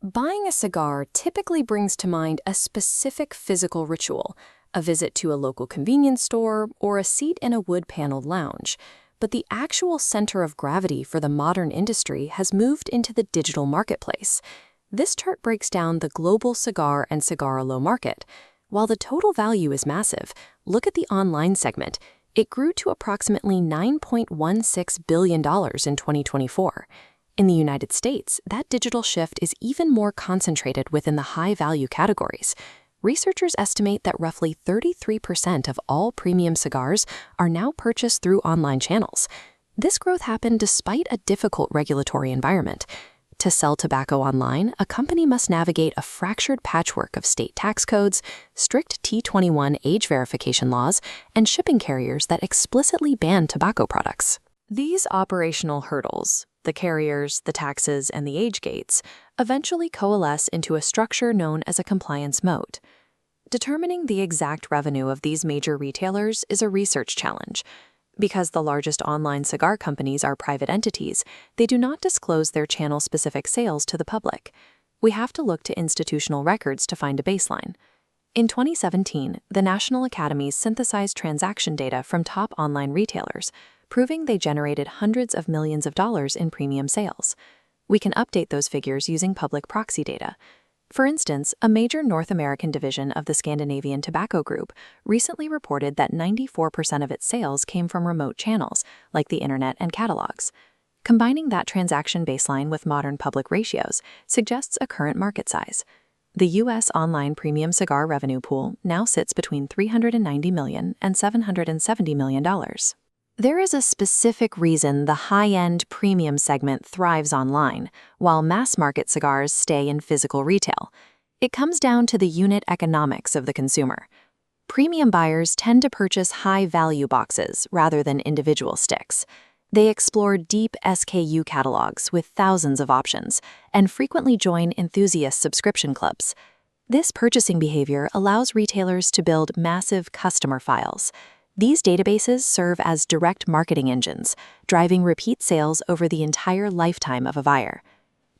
Buying a cigar typically brings to mind a specific physical ritual, a visit to a local convenience store, or a seat in a wood-paneled lounge. But the actual center of gravity for the modern industry has moved into the digital marketplace. This chart breaks down the global cigar and cigar-alo market. While the total value is massive, look at the online segment. It grew to approximately $9.16 billion in 2024. In the United States, that digital shift is even more concentrated within the high-value categories. Researchers estimate that roughly 33% of all premium cigars are now purchased through online channels. This growth happened despite a difficult regulatory environment. To sell tobacco online, a company must navigate a fractured patchwork of state tax codes, strict T21 age verification laws, and shipping carriers that explicitly ban tobacco products. These operational hurdles, the carriers, the taxes, and the age gates, eventually coalesce into a structure known as a compliance moat. Determining the exact revenue of these major retailers is a research challenge. Because the largest online cigar companies are private entities, they do not disclose their channel-specific sales to the public. We have to look to institutional records to find a baseline. In 2017, the National Academies synthesized transaction data from top online retailers, proving they generated hundreds of millions of dollars in premium sales. We can update those figures using public proxy data. For instance, a major North American division of the Scandinavian Tobacco Group recently reported that 94% of its sales came from remote channels, like the internet and catalogs. Combining that transaction baseline with modern public ratios suggests a current market size. The U.S. online premium cigar revenue pool now sits between $390 million and $770 million. There is a specific reason the high-end premium segment thrives online, while mass-market cigars stay in physical retail. It comes down to the unit economics of the consumer. Premium buyers tend to purchase high-value boxes rather than individual sticks. They explore deep SKU catalogs with thousands of options and frequently join enthusiast subscription clubs. This purchasing behavior allows retailers to build massive customer files. These databases serve as direct marketing engines, driving repeat sales over the entire lifetime of a buyer.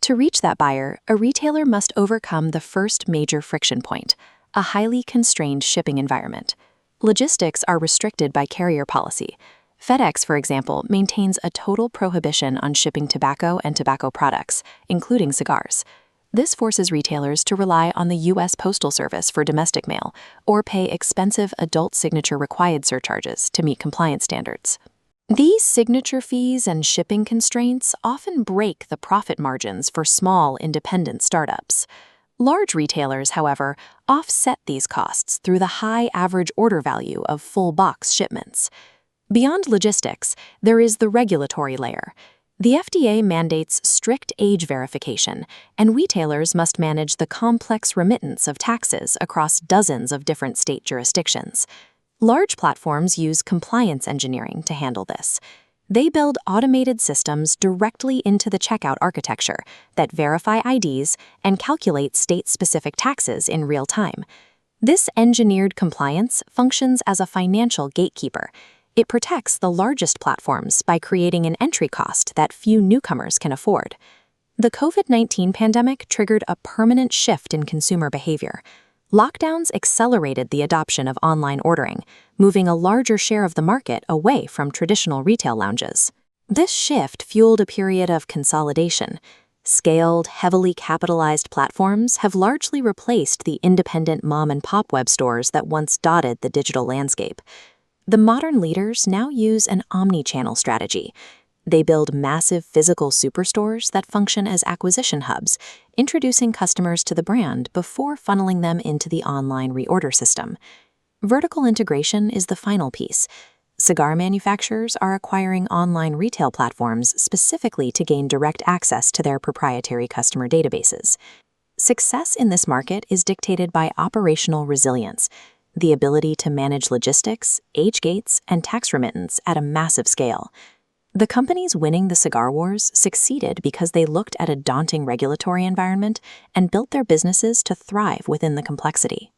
To reach that buyer, a retailer must overcome the first major friction point, a highly constrained shipping environment. Logistics are restricted by carrier policy. FedEx, for example, maintains a total prohibition on shipping tobacco and tobacco products, including cigars. This forces retailers to rely on the U.S. Postal Service for domestic mail or pay expensive adult signature required surcharges to meet compliance standards. These signature fees and shipping constraints often break the profit margins for small, independent startups. Large retailers, however, offset these costs through the high average order value of full-box shipments. Beyond logistics, there is the regulatory layer. The FDA mandates strict age verification, and retailers must manage the complex remittance of taxes across dozens of different state jurisdictions. Large platforms use compliance engineering to handle this. They build automated systems directly into the checkout architecture that verify IDs and calculate state-specific taxes in real time. This engineered compliance functions as a financial gatekeeper. It protects the largest platforms by creating an entry cost that few newcomers can afford. The COVID-19 pandemic triggered a permanent shift in consumer behavior. Lockdowns accelerated the adoption of online ordering, moving a larger share of the market away from traditional retail lounges. This shift fueled a period of consolidation. Scaled, heavily capitalized platforms have largely replaced the independent mom-and-pop web stores that once dotted the digital landscape. The modern leaders now use an omni-channel strategy. They build massive physical superstores that function as acquisition hubs, introducing customers to the brand before funneling them into the online reorder system. Vertical integration is the final piece. Cigar manufacturers are acquiring online retail platforms specifically to gain direct access to their proprietary customer databases. Success in this market is dictated by operational resilience, the ability to manage logistics, age gates, and tax remittance at a massive scale. The companies winning the cigar wars succeeded because they looked at a daunting regulatory environment and built their businesses to thrive within the complexity.